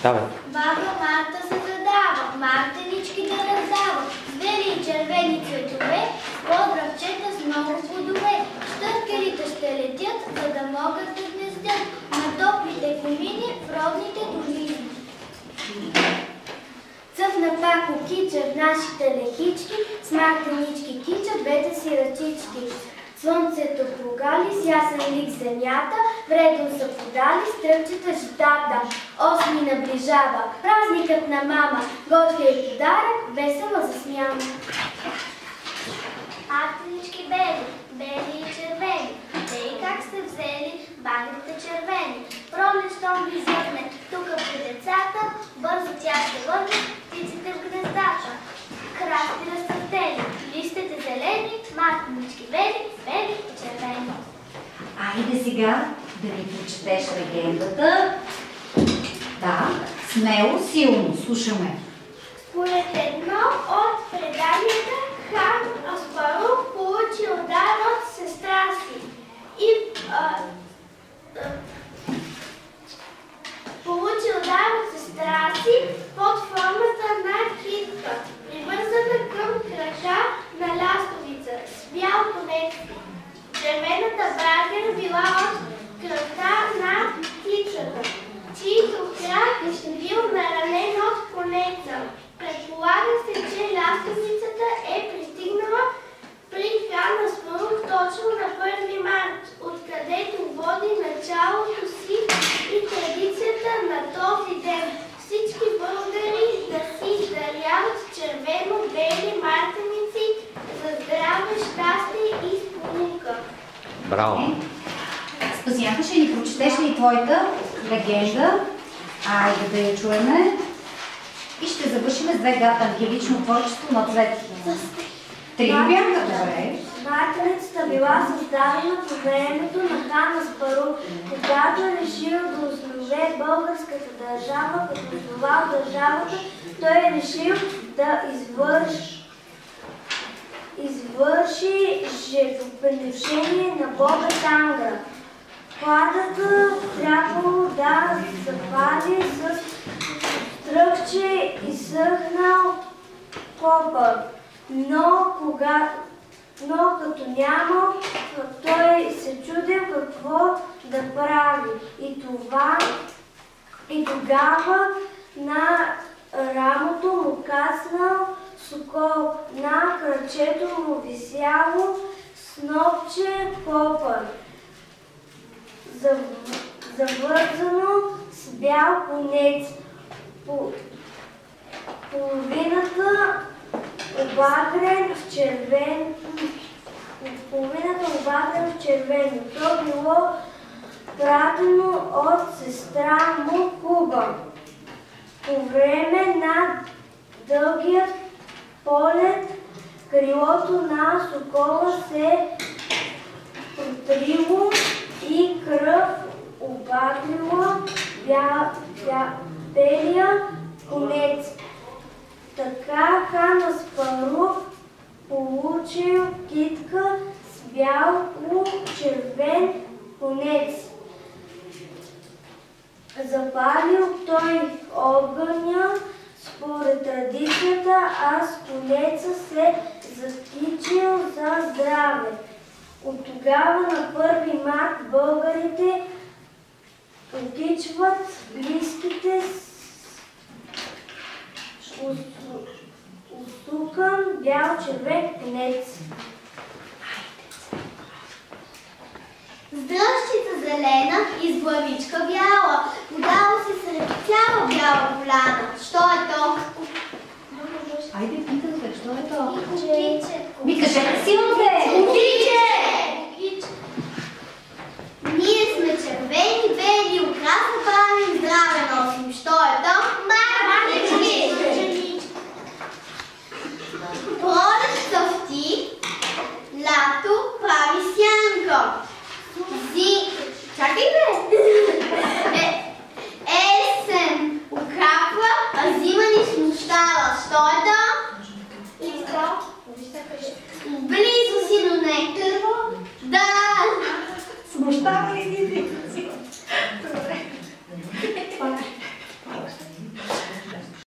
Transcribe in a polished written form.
Давай. Баба Марта се задава, мартенички да раздава, звери и червени цветове, по-дръвчета с много плодове. Щъркерите ще летят, за да могат да гнездят на топлите комини в родните долини. Цъфна пак окича в нашите лехички, с мартенички кичат двете си ръчички. Слънцето погали с ясен лик земята, вредно са подали стръкчета житата. Осми наближава, празникът на мама, готвя и подарък, весела засмяна. Мартенички бели, бели и червени, те и как сте взели багрите червени. Пролет, щом ви зърне тука при децата, бързо тя ще върне птиците в гнездата. Красти разцъфтели, листите зелени, мартенички бели, бели и червени. Айде сега да ни прочетеш легендата. Да, смело, силно, слушаме. Според едно от преданията, хан Аспарух получил дар от сестра си и под формата на китка, привързана към крака на лястовица с бял конец. Червената багер била от кръвта на птичата, чийто крак бил наранен от конеца. Предполага се, че лястовицата е пристигнала при хан Аспарух точно на 1 март, откъдето води началото си и традицията на този ден. Всички българи да си даряват червено-бели мартеници за здраве, щастие и сполука. Браво! Спасянка, ще ни прочетеш ли твоята легенда? Айде да я чуеме. И ще завършим с 2 гата ангелично творчество на Цвет. 3 бяха, добре. Мартеницата била създадена по времето на хан Аспарух, когато е решил да основе българската държава, като основал държавата, той е решил да извърши жертвоприношение на бога Тангра. Кладата трябвало да запали с стръкче и съхнал копър, но като нямал, той се чудил какво да прави. И тогава на рамото му каснал сокол, на кръчето му висяло снопче копър, завързано с бял конец. Половината обагрен в червено. То било пратено от сестра му Куба. По време на дългият полет крилото на сокола се протрило и кръв обагрила белия конец. Така хан Аспарух получил китка с бяло-червен конец. Запалил той огъня според традицията, а с конеца се закичил за здраве. От тогава на 1 март българите окичват близките усукан бял-червен конец. С дръжчица зелена и с главичка бяла, подава се сред цяла бяла поляна. Що е то? Айде, питате, що е то? И купиче. Ми кажете силно,